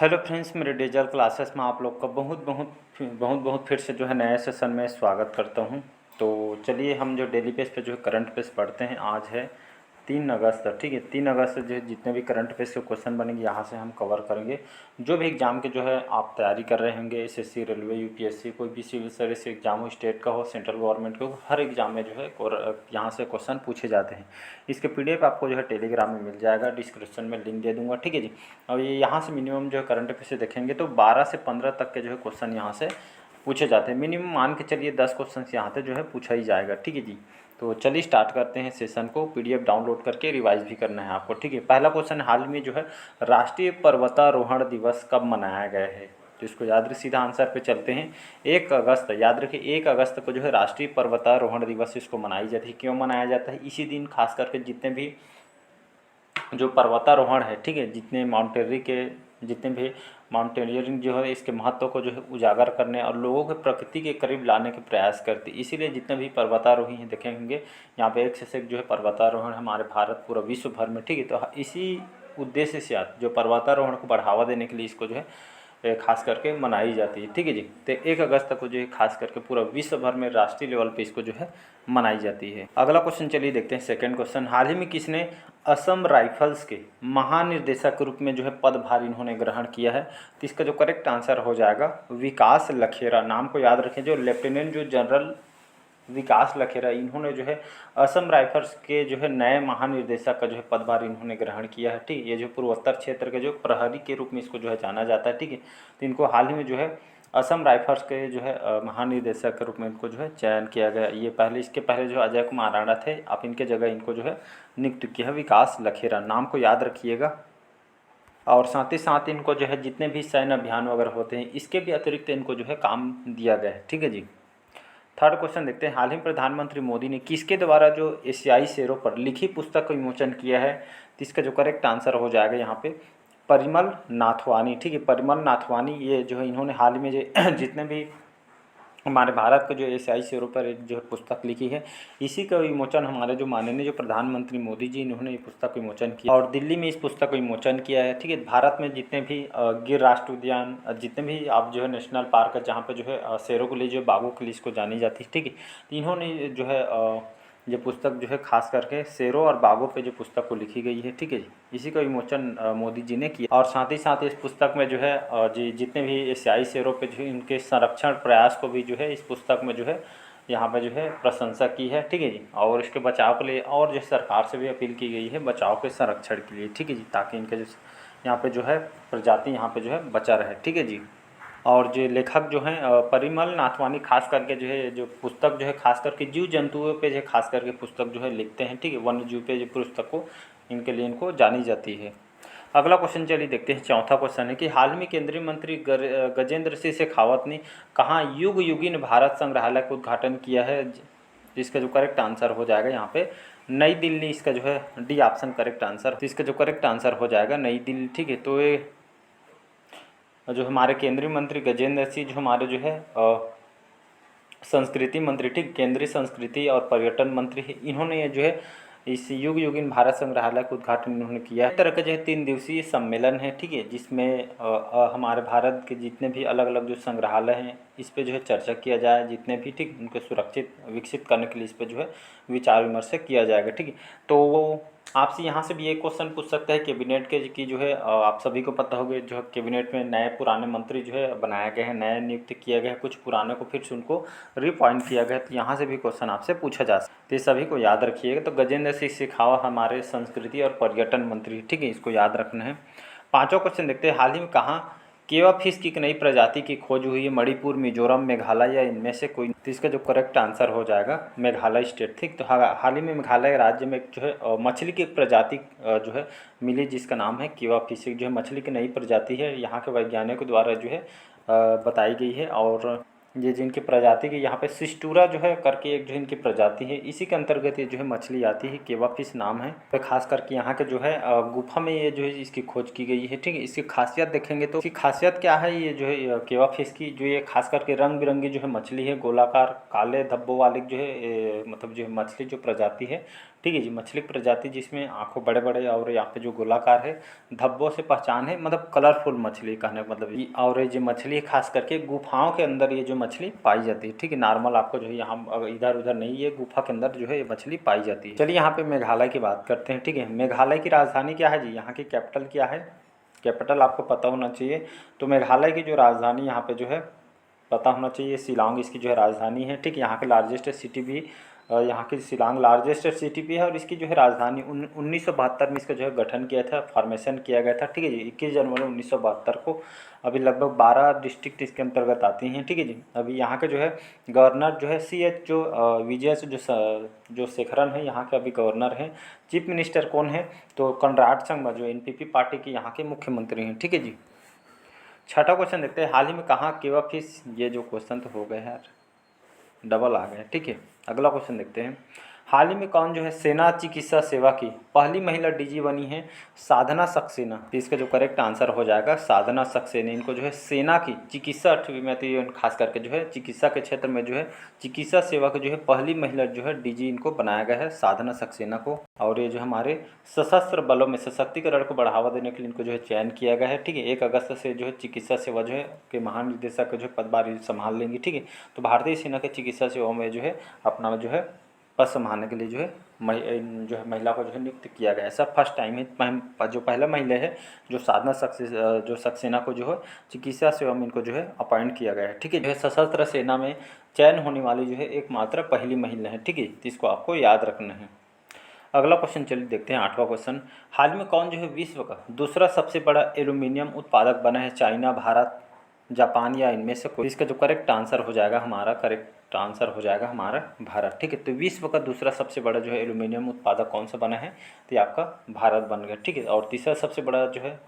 Hello friends, मेरे digital classes में आप लोग का बहुत बहुत बहुत बहुत फिर से जो है नए सेशन में स्वागत करता हूं। तो चलिए हम जो डेली बेस पे जो है करंट पेज पढ़ते हैं। आज है 3 अगस्त, ठीक है। 3 अगस्त जो है जितने भी करंट पेज के क्वेश्चन बनेंगे यहाँ से हम कवर करेंगे। जो भी एग्ज़ाम के जो है आप तैयारी कर रहे होंगे, एसएससी, रेलवे, यूपीएससी, कोई भी सिविल सर्विस एग्जाम हो, स्टेट का हो, सेंट्रल गवर्नमेंट का हो, हर एग्जाम में जो है यहाँ से क्वेश्चन पूछे जाते हैं। इसके पीडीएफ आपको जो है टेलीग्राम में मिल जाएगा, डिस्क्रिप्शन में लिंक दे दूंगा, ठीक है जी। और ये यहाँ से मिनिमम जो है करंट अफेयर से देखेंगे तो 12 से 15 तक के जो है क्वेश्चन यहाँ से पूछे जाते हैं। मिनिमम मान के चलिए 10 क्वेश्चन यहाँ से जो है पूछा ही जाएगा, ठीक है जी। तो चलिए स्टार्ट करते हैं सेशन को। पीडीएफ डाउनलोड करके रिवाइज भी करना है आपको, ठीक है। पहला क्वेश्चन, हाल में जो है राष्ट्रीय पर्वतारोहण दिवस कब मनाया गया है? तो इसको याद रखिए, सीधा आंसर पे चलते हैं। 1 अगस्त, याद रखिए 1 अगस्त को जो है राष्ट्रीय पर्वतारोहण दिवस इसको मनाई जाती है। क्यों मनाया जाता है? इसी दिन खास करके जितने भी जो पर्वतारोहण है, ठीक है, जितने भी माउंटेनियरिंग जो है इसके महत्व को जो है उजागर करने और लोगों को प्रकृति के करीब लाने के प्रयास करती है। इसीलिए जितने भी पर्वतारोही हैं देखेंगे यहाँ पे एक से एक जो है पर्वतारोहण हमारे भारत पूरा विश्व भर में, ठीक है। तो इसी उद्देश्य से जो पर्वतारोहण को बढ़ावा देने के लिए इसको जो है खास करके मनाई जाती है, ठीक है जी। तो 1 अगस्त को जो है खास करके पूरा विश्व भर में राष्ट्रीय लेवल पे इसको जो है मनाई जाती है। अगला क्वेश्चन चलिए देखते हैं, सेकंड क्वेश्चन, हाल ही में किसने असम राइफल्स के महानिर्देशक के रूप में जो है पदभार इन्होंने ग्रहण किया है? तो इसका जो करेक्ट आंसर हो जाएगा विकास लखेरा। नाम को याद रखें, जो लेफ्टिनेंट जो जनरल विकास लखेरा, इन्होंने जो है असम राइफल्स के जो है नए महानिर्देशक का जो है पदभार इन्होंने ग्रहण किया है, ठीक। ये जो पूर्वोत्तर क्षेत्र के जो प्रहरी के रूप में इसको जो है जाना जाता है, ठीक है। तो इनको हाल ही में जो है असम राइफल्स के जो है महानिर्देशक के रूप में इनको जो है चयन किया गया। ये पहले, इसके पहले जो अजय कुमार राणा थे, आप इनके जगह इनको जो है नियुक्त किया है विकास लखेरा। नाम को याद रखिएगा। और साथ ही साथ इनको जो है जितने भी सैन्य अभियान वगैरह होते हैं इसके भी अतिरिक्त इनको जो है काम दिया गया है, ठीक है जी। थर्ड क्वेश्चन देखते हैं, हाल ही में प्रधानमंत्री मोदी ने किसके द्वारा जो एशियाई शेरों पर लिखी पुस्तक का विमोचन किया है? तो इसका जो करेक्ट आंसर हो जाएगा यहाँ पे परिमल नाथवानी, ठीक है। परिमल नाथवानी ये जो है इन्होंने हाल ही में जो जितने भी हमारे भारत का जो एशियाई शेरों पर एक जो है पुस्तक लिखी है, इसी का विमोचन हमारे जो माननीय जो प्रधानमंत्री मोदी जी इन्होंने ये पुस्तक विमोचन किया और दिल्ली में इस पुस्तक का विमोचन किया है, ठीक है। भारत में जितने भी गिर राष्ट्रीय उद्यान, जितने भी आप जो है नेशनल पार्क है जहाँ पे जो है शेरों के लिए जो बाघों के लिए इसको जानी जाती है, ठीक है। तो इन्होंने जो है ये पुस्तक जो है खास करके शेरों और बाघों पे जो पुस्तक को लिखी गई है, ठीक है जी। इसी का विमोचन मोदी जी ने किया और साथ ही साथ इस पुस्तक में जो है जितने भी एशियाई शेरों पे जो इनके संरक्षण प्रयास को भी जो है इस पुस्तक में जो है यहाँ पे जो है प्रशंसा की है, ठीक है जी। और इसके बचाव के लिए और जो सरकार से भी अपील की गई है बचाव के संरक्षण के लिए, ठीक है जी, ताकि इनके जो यहाँ पे जो है प्रजाति यहाँ पे जो है बचा रहे, ठीक है जी। और जो लेखक जो हैं परिमल नाथवानी खास करके जो है जो पुस्तक जो है खास करके जीव जंतुओं पे जो खास करके पुस्तक जो है लिखते हैं, ठीक है। वन्य जीव पे जो पुस्तक को इनके लिए इनको जानी जाती है। अगला क्वेश्चन चलिए देखते हैं, चौथा क्वेश्चन है कि हाल में केंद्रीय मंत्री गजेंद्र सिंह शेखावत ने कहाँ युग युगीन भारत संग्रहालय का उद्घाटन किया है? जिसका जो करेक्ट आंसर हो जाएगा यहाँ पे नई दिल्ली, इसका जो है डी ऑप्शन करेक्ट आंसर। तो इसका जो करेक्ट आंसर हो जाएगा नई दिल्ली, ठीक है। तो ये जो हमारे केंद्रीय मंत्री गजेंद्र सिंह जो हमारे जो है संस्कृति मंत्री, ठीक, केंद्रीय संस्कृति और पर्यटन मंत्री है, इन्होंने ये जो है इस युग युगीन भारत संग्रहालय का उद्घाटन इन्होंने किया है। इस तरह का जो है 3 दिवसीय सम्मेलन है, ठीक है, जिसमें हमारे भारत के जितने भी अलग अलग जो संग्रहालय हैं इस पे जो है चर्चा किया जाए, जितने भी, ठीक, उनको सुरक्षित विकसित करने के लिए इस पे जो है विचार विमर्श किया जाएगा, ठीक है। तो आपसे यहाँ से भी एक क्वेश्चन पूछ सकता है कैबिनेट के की जो है आप सभी को पता होगा जो कैबिनेट में नए पुराने मंत्री जो है बनाए गए हैं, नए नियुक्त किए गए हैं, कुछ पुराने को फिर से उनको रिपॉइंट किया गया है। तो यहाँ से भी क्वेश्चन आपसे पूछा जा सकता है, तो ये सभी को याद रखिएगा। तो गजेंद्र सिंह शेखावत हमारे संस्कृति और पर्यटन मंत्री, ठीक है, इसको याद रखना है। पाँचवा क्वेश्चन देखते हैं, हाल ही में कहाँ केवा फिश की एक नई प्रजाति की खोज हुई है? मणिपुर, मिजोरम, मेघालय या इनमें से कोई? तो इसका जो करेक्ट आंसर हो जाएगा मेघालय स्टेट, ठीक। तो हाल ही में मेघालय राज्य में जो है मछली की एक प्रजाति जो है मिली जिसका नाम है केवा फिश, जो है मछली की नई प्रजाति है, यहाँ के वैज्ञानिकों द्वारा जो है बताई गई है। और ये जिनकी प्रजाति की यहाँ पे सिस्टूरा जो है करके एक जो इनकी प्रजाति है, इसी के अंतर्गत ये जो है मछली आती है, केवा फिश नाम है। तो खास करके यहाँ के जो है गुफा में ये जो है इसकी खोज की गई है, ठीक है। इसकी खासियत देखेंगे तो इसकी खासियत क्या है, ये जो है केवा फिश की जो ये खास करके रंग बिरंगी जो है मछली है, गोलाकार काले धब्बों वाली जो है मतलब जो है मछली जो प्रजाति है, ठीक है जी। मछली की प्रजाति जिसमें आँखों बड़े बड़े और यहाँ पे जो गोलाकार है, धब्बों से पहचान है, मतलब कलरफुल मछली कहने का मतलब और ये जो मछली है खास करके गुफाओं के अंदर ये जो मछली पाई जाती है। ठीक है, नॉर्मल आपको जो है यहाँ इधर उधर नहीं, ये गुफा के अंदर जो है ये मछली पाई जाती है। चलिए यहाँ पे मेघालय की बात करते हैं। ठीक है, मेघालय की राजधानी क्या है जी, यहाँ की कैपिटल क्या है, कैपिटल आपको पता होना चाहिए। तो मेघालय की जो राजधानी यहाँ पे जो है पता होना चाहिए, शिलांग इसकी जो है राजधानी है। ठीक है, यहाँ के लार्जेस्ट सिटी भी यहाँ की शिलांग लार्जेस्ट सिटी भी है और इसकी जो है राजधानी 1972 में इसका जो है गठन किया था, फॉर्मेशन किया गया था। ठीक है जी, 21 जनवरी 1972 को। अभी लगभग 12 डिस्ट्रिक्ट इसके अंतर्गत आती हैं। ठीक है जी, अभी यहाँ के जो है गवर्नर जो है CH जो विजय जो शेखरन है यहाँ के अभी गवर्नर हैं। चीफ मिनिस्टर कौन है, तो कनराड संगमा जो NPP पार्टी के यहाँ के मुख्यमंत्री हैं। ठीक है जी। छठा क्वेश्चन देखते हैं, हाल ही में कहाँ केवा फिश, ये जो क्वेश्चन तो हो गए यार, डबल आ गए। ठीक है, अगला क्वेश्चन देखते हैं, हाल ही में कौन जो है सेना चिकित्सा सेवा की पहली महिला DG बनी है, साधना सक्सेना। इसका जो करेक्ट आंसर हो जाएगा साधना सक्सेना। इनको जो है सेना की चिकित्सा में तो खास करके जो है चिकित्सा के क्षेत्र में जो है चिकित्सा सेवा की जो है पहली महिला जो है DG इनको बनाया गया है, साधना सक्सेना को। और ये जो हमारे सशस्त्र बलों में सशक्तिकरण को बढ़ावा देने के लिए इनको जो है चयन किया गया है। ठीक है, 1 अगस्त से जो है चिकित्सा सेवा जो है के महानिदेशक जो है पदभार संभाल लेंगी। ठीक है, तो भारतीय सेना के चिकित्सा सेवाओं में जो है अपना जो है पद संभालने के लिए जो है महिला को जो है नियुक्त किया गया। ऐसा फर्स्ट टाइम है, जो पहला महिला है जो साधना सक्सेना को जो है चिकित्सा सेवा में इनको जो है अपॉइंट किया गया है। ठीक है, जो है सशस्त्र सेना में चयन होने वाली जो है एकमात्र पहली महिला है। ठीक है, तो इसको आपको याद रखना है। अगला क्वेश्चन चलिए देखते हैं, 8वां क्वेश्चन, हाल में कौन जो है विश्व का दूसरा सबसे बड़ा एल्यूमिनियम उत्पादक बना है, चाइना, भारत, जापान या इनमें से कोई। इसका जो करेक्ट आंसर हो जाएगा हमारा भारत। ठीक है, तो विश्व का दूसरा सबसे बड़ा जो है एल्यूमिनियम उत्पादक कौन सा बना है, तो ये आपका भारत बन गया। ठीक है, और तीसरा सबसे बड़ा जो है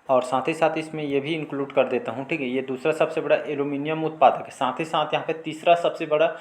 और साथ ही साथ इसमें ये भी इंक्लूड कर देता हूँ। ठीक है, ये दूसरा सबसे बड़ा एल्यूमिनियम उत्पादक है, साथ ही साथ यहाँ पे तीसरा सबसे बड़ा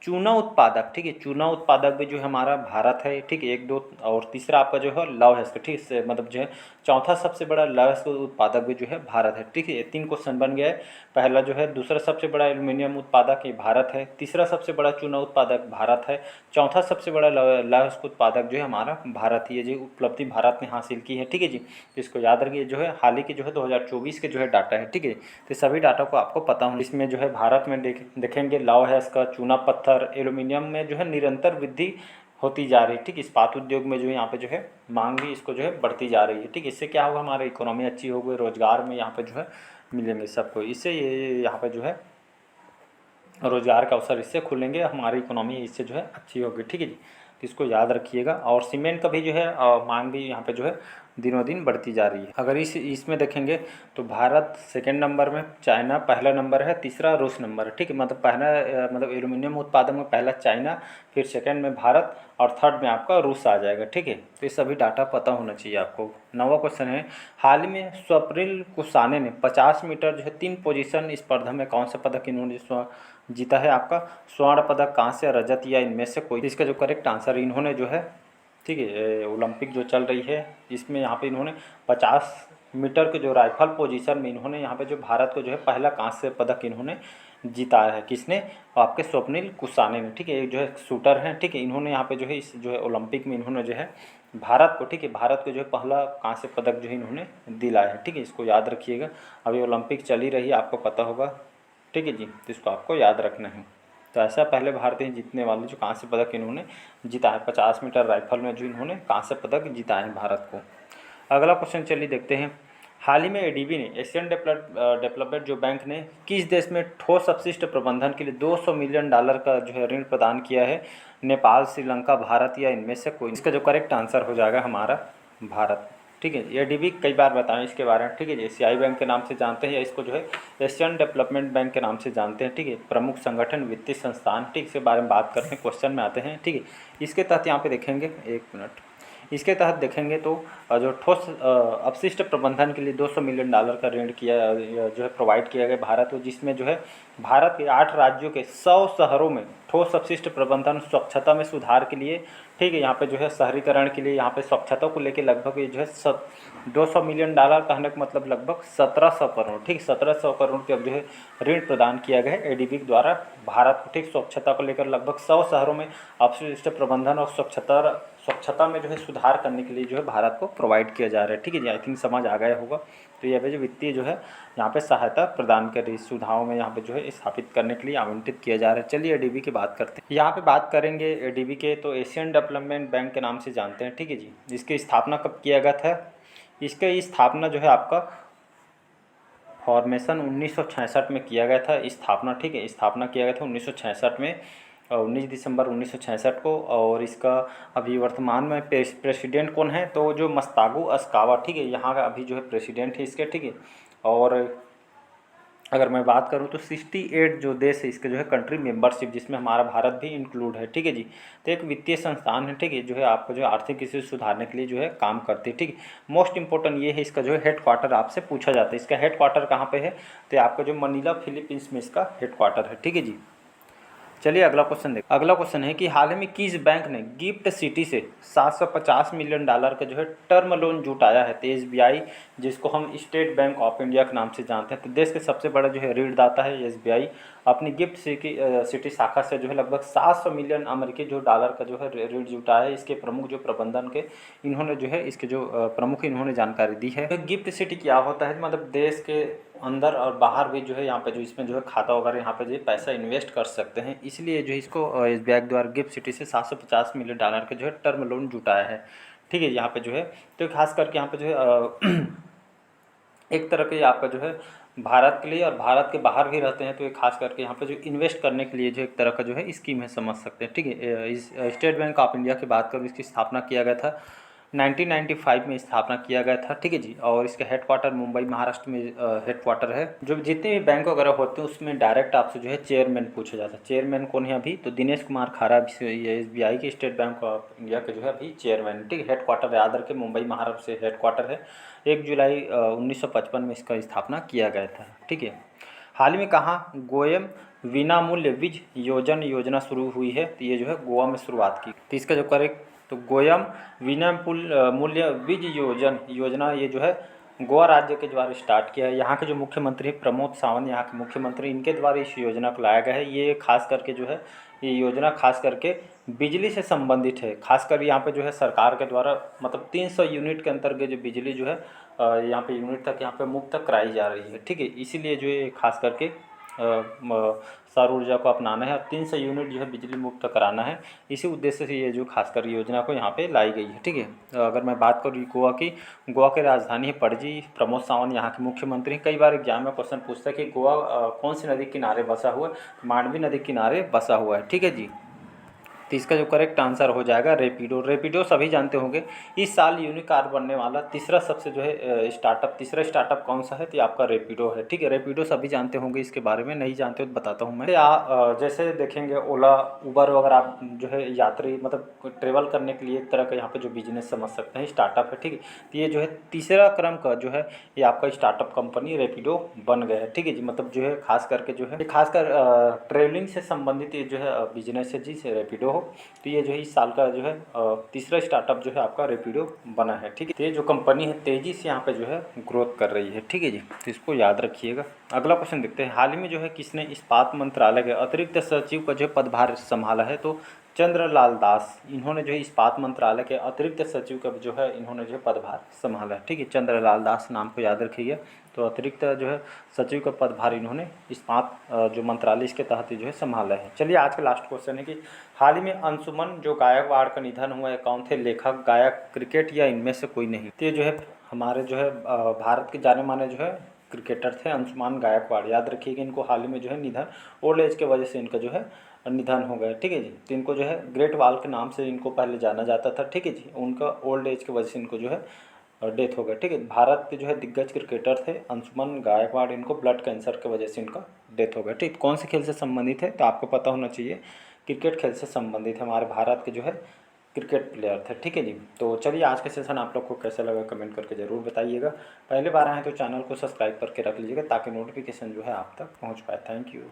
चूना उत्पादक। ठीक है, चूना उत्पादक भी जो है हमारा भारत है। ठीक है, 1 2 और तीसरा आपका जो है लौह अयस्क। ठीक है, मतलब जो है चौथा सबसे बड़ा लौह अयस्क उत्पादक भी जो है भारत है। ठीक है, ये 3 क्वेश्चन बन गया है। पहला जो है दूसरा सबसे बड़ा एल्यूमिनियम उत्पादक ये भारत है, तीसरा सबसे बड़ा चूना उत्पादक भारत है, चौथा सबसे बड़ा लौह अयस्क उत्पादक जो है हमारा भारत ही है जी। उपलब्धि भारत ने हासिल की है। ठीक है जी, तो इसको याद रखिए। जो है हाल ही के जो है 2024 के जो है डाटा है। ठीक है, तो सभी डाटा को आपको पता होना। इसमें जो है भारत में देखेंगे लौह अयस्क, चूना पत्थर, एल्यूमिनियम में जो है निरंतर वृद्धि होती जा रही है। ठीक, इस्पात उद्योग में जो है यहाँ पे जो है मांग भी इसको जो है बढ़ती जा रही है। ठीक, इससे क्या होगा, हमारी इकोनॉमी अच्छी होगी, रोजगार में यहाँ पे जो है मिलेंगे सबको, इससे ये यहाँ पे जो है रोजगार का अवसर इससे खुलेंगे, हमारी इकोनॉमी इससे जो है अच्छी होगी। ठीक है जी, तो इसको याद रखिएगा। और सीमेंट का भी जो है मांग भी यहाँ पे जो है दिनों दिन बढ़ती जा रही है। अगर इसमें देखेंगे तो भारत सेकंड नंबर में, चाइना पहला नंबर है, तीसरा रूस नंबर है। ठीक है, मतलब पहला मतलब एल्यूमिनियम उत्पादन में पहला चाइना, फिर सेकंड में भारत और थर्ड में आपका रूस आ जाएगा। ठीक है, तो ये सभी डाटा पता होना चाहिए आपको। 9वां क्वेश्चन है, हाल ही में स्वप्निल कुसाने ने 50 मीटर जो है 3 पोजीशन स्पर्धा में कौन सा पदक इन्होंने जीता है, आपका स्वर्ण पदक, कांस्य, रजत या इनमें से कोई। इसका जो करेक्ट आंसर इन्होंने जो है, ठीक है, ओलंपिक जो चल रही है इसमें यहाँ पे इन्होंने 50 मीटर के जो राइफल पोजीशन में इन्होंने यहाँ पे जो भारत को जो है पहला कांस्य पदक इन्होंने जीताया है। किसने, आपके स्वप्निल कुसाने ने। ठीक है, जो है शूटर हैं। ठीक है, इन्होंने यहाँ पे जो है इस जो है ओलंपिक में इन्होंने जो है भारत को, ठीक है, भारत को जो है पहला कांस्य पदक जो है इन्होंने दिलाया है। ठीक है, इसको याद रखिएगा। अभी ओलंपिक चली रही है, आपको पता होगा। ठीक है जी, तो इसको आपको याद रखना है। तो ऐसा पहले भारतीय जीतने वाले जो कांस्य पदक इन्होंने जीता है, 50 मीटर राइफल में जो इन्होंने कांस्य पदक जीता है भारत को। अगला क्वेश्चन चलिए देखते हैं, हाल ही में ADB ने, एशियन डेवलपमेंट जो बैंक ने, किस देश में ठोस अपशिष्ट प्रबंधन के लिए $200 मिलियन का जो है ऋण प्रदान किया है, नेपाल, श्रीलंका, भारत या इनमें से कोई। इसका जो करेक्ट आंसर हो जाएगा हमारा भारत। ठीक है, ADB कई बार बताएं इसके बारे में। ठीक है, एशियाई बैंक के नाम से जानते हैं या इसको जो है एशियन डेवलपमेंट बैंक के नाम से जानते हैं। ठीक है, प्रमुख संगठन, वित्तीय संस्थान। ठीक, इसके बारे में बात करते हैं, क्वेश्चन में आते हैं। ठीक है, इसके तहत यहाँ पे देखेंगे, 1 मिनट, इसके तहत देखेंगे तो जो ठोस अपशिष्ट प्रबंधन के लिए $200 मिलियन का ऋण किया जो है प्रोवाइड किया गया भारत को, जिसमें जो है भारत के 8 राज्यों के 100 शहरों में ठोस अपशिष्ट प्रबंधन, स्वच्छता में सुधार के लिए ठीक है। यहाँ पे जो है शहरीकरण के लिए, यहाँ पे स्वच्छता को लेके लगभग ये जो है 200 मिलियन डॉलर, कहने का मतलब लगभग 1700 करोड़, ठीक 1700 करोड़ के अब जो है ऋण प्रदान किया गया है एडीबी के द्वारा भारत को, ठीक स्वच्छता को लेकर लगभग 100 शहरों में अपशिष्ट प्रबंधन और स्वच्छता में जो है सुधार करने के लिए जो है भारत को प्रोवाइड किया जा रहा है। ठीक है जी, आई थिंक समझ आ गया होगा। तो यह जो वित्तीय जो है यहाँ पे सहायता प्रदान कर रही सुविधाओं में यहाँ पे जो है स्थापित करने के लिए आवंटित किया जा रहा है। चलिए एडीबी की बात करते हैं। यहाँ पे बात करेंगे एडीबी के, तो एशियन डेवलपमेंट बैंक के नाम से जानते हैं। ठीक है जी, इसकी स्थापना कब किया गया था? इसका स्थापना जो है आपका फॉर्मेशन 1966 में किया गया था स्थापना। ठीक है, स्थापना किया गया था 1966 में, 19 दिसंबर 1966 को। और इसका अभी वर्तमान में प्रेसिडेंट कौन है? तो जो मस्तागो अस्कावा, ठीक है, यहाँ का अभी जो है प्रेसिडेंट है इसके। ठीक है, और अगर मैं बात करूँ तो 68 जो देश है इसके जो है कंट्री मेंबरशिप, जिसमें हमारा भारत भी इंक्लूड है। ठीक है जी, तो एक वित्तीय संस्थान है, ठीक है, जो है आपको जो है आर्थिक स्थिति सुधारने के लिए जो है काम करती है। ठीक है, मोस्ट इंपॉर्टेंट ये है, इसका जो है हेड क्वार्टर आपसे पूछा जाता है, इसका हेड क्वार्टर कहाँ पे है? तो आपका जो मनीला फिलीपींस में इसका हेड क्वार्टर है। ठीक है जी, चलिए अगला क्वेश्चन देखिए। अगला क्वेश्चन है कि हाल ही में किस बैंक ने गिफ्ट सिटी से 750 मिलियन डॉलर का जो है टर्म लोन जुटाया है? तो एसबीआई, जिसको हम स्टेट बैंक ऑफ इंडिया के नाम से जानते हैं, तो देश के सबसे बड़ा जो है ऋणदाता है एसबीआई, अपनी गिफ्ट सिटी शाखा से जो है लगभग 700 मिलियन अमेरिकी जो डॉलर का जो है ऋण जुटाया है। इसके प्रमुख जो प्रबंधन के इन्होंने जो है इसके जो प्रमुख इन्होंने जानकारी दी है। तो गिफ्ट सिटी क्या होता है? मतलब देश के अंदर और बाहर भी जो है यहाँ पे जो इसमें जो है खाता वगैरह यहाँ पे जो पैसा इन्वेस्ट कर सकते हैं, इसलिए जो इसको एसबीआई द्वारा गिफ्ट सिटी से 750 मिलियन डॉलर का जो है टर्म लोन जुटाया है। ठीक है, यहाँ पे जो है तो खास करके यहाँ पे जो है एक तरह के आपका जो है भारत के लिए और भारत के बाहर भी रहते हैं, तो ये खास करके यहाँ पे जो इन्वेस्ट करने के लिए जो एक तरह का जो है स्कीम है, समझ सकते हैं। ठीक है, इस स्टेट बैंक ऑफ इंडिया की बात करूँ, इसकी स्थापना किया गया था 1995 में स्थापना किया गया था। ठीक है जी, और इसका हेडक्वार्टर मुंबई महाराष्ट्र में हेडक्वार्टर है। जो जितने भी बैंक वगैरह होते हैं उसमें डायरेक्ट आपसे जो है चेयरमैन पूछा जाता है। चेयरमैन कौन है अभी? तो दिनेश कुमार खारा एसबीआई के स्टेट बैंक ऑफ इंडिया के जो है अभी चेयरमैन। ठीक है, हेडक्वार्टर याद रखें मुंबई महाराष्ट्र से हेडक्वार्टर है। 1 जुलाई 1955 में इसका स्थापना किया गया था। ठीक है, हाल ही में कहाँ गोयम विनामूल्य बीज योजना शुरू हुई है? तो ये जो है गोवा में शुरुआत की। तो इसका जो करेक्ट, तो गोयम विनामूल्य बीज योजना ये जो है गोवा राज्य के द्वारा स्टार्ट किया है। यहाँ के जो मुख्यमंत्री प्रमोद सावंत, यहाँ के मुख्यमंत्री, इनके द्वारा इस योजना को लाया गया है। ये खास करके जो है ये योजना खास करके बिजली से संबंधित है। खासकर यहाँ पे जो है सरकार के द्वारा मतलब 300 यूनिट के अंतर्गत जो बिजली जो है यहाँ पे यूनिट तक यहाँ पे मुफ्त तक कराई जा रही है। ठीक है, इसीलिए जो है खास करके सौर ऊर्जा को अपनाना है और 300 यूनिट जो है बिजली मुक्त कराना है। इसी उद्देश्य से ये जो खासकर योजना को यहाँ पे लाई गई है। ठीक है, अगर मैं बात करूँ गोवा की, गोवा की राजधानी है पणजी। प्रमोद सावंत यहाँ के मुख्यमंत्री। कई बार एग्जाम में क्वेश्चन पूछता है कि गोवा कौन सी नदी किनारे बसा हुआ है? मांडवी नदी किनारे बसा हुआ है। ठीक है जी, तो इसका जो करेक्ट आंसर हो जाएगा रेपिडो। रेपिडो सभी जानते होंगे, इस साल यूनिकॉर्न बनने वाला तीसरा सबसे जो है तीसरा स्टार्टअप कौन सा है? तो आपका रेपिडो है। ठीक है, रेपिडो सभी जानते होंगे, इसके बारे में नहीं जानते हो तो बताता हूँ मैं। जैसे देखेंगे ओला उबर वगैरह, आप जो है यात्री मतलब ट्रेवल करने के लिए एक तरह का यहाँ पे जो बिजनेस समझ सकते हैं, स्टार्टअप है। ठीक है, तो ये जो है तीसरा क्रम का जो है ये आपका स्टार्टअप कंपनी रेपिडो बन गया है। ठीक है जी, मतलब जो है खास करके जो है खासकर ट्रेवलिंग से संबंधित ये जो है बिजनेस है जी से रेपिडो हो। तो ये जो है इस साल का जो है तीसरा स्टार्टअप जो है आपका रेपिडो बना है। ठीक है, तो ये जो कंपनी है तेज़ी से यहाँ पे जो है ग्रोथ कर रही है। ठीक है जी, तो इसको याद रखिएगा। अगला क्वेश्चन देखते हैं, हाल ही में जो है किसने इस्पात मंत्रालय के अतिरिक्त सचिव का जो पदभार संभाला है? तो चंद्रलाल दास, इन्होंने जो है इस्पात मंत्रालय के अतिरिक्त सचिव का जो है इन्होंने जो है पदभार संभाला है। ठीक है, चंद्रलाल दास नाम को याद रखिएगा। तो अतिरिक्त जो है सचिव का पदभार इन्होंने इस्पात जो मंत्रालय इसके तहत जो है संभाला है। चलिए आज का लास्ट क्वेश्चन है कि हाल ही में अंशुमन जो गायकवाड़ का निधन हुआ है, कौन थे? लेखक, गायक, क्रिकेट या इनमें से कोई नहीं? तो ये जो है हमारे जो है भारत के जाने माने जो है क्रिकेटर थे अंशुमान गायकवाड़। याद रखिएगा, इनको हाल ही में जो है निधन ओल्ड एज के वजह से इनका जो है निधन हो गया। ठीक है जी, तो इनको जो है ग्रेट वॉल के नाम से इनको पहले जाना जाता था। ठीक है जी, उनका ओल्ड एज की वजह से इनको जो है डेथ हो गया। ठीक है, भारत के जो है दिग्गज क्रिकेटर थे अंशुमन गायकवाड़, इनको ब्लड कैंसर की वजह से इनका डेथ हो गया। ठीक, कौन से खेल से संबंधित है? तो आपको पता होना चाहिए, क्रिकेट खेल से संबंधित है, हमारे भारत के जो है क्रिकेट प्लेयर थे। ठीक है जी, तो चलिए आज का सेशन आप लोग को कैसा लगा कमेंट करके ज़रूर बताइएगा। पहले बार आए तो चैनल को सब्सक्राइब करके रख लीजिएगा ताकि नोटिफिकेशन जो है आप तक पहुँच पाए। Thank you.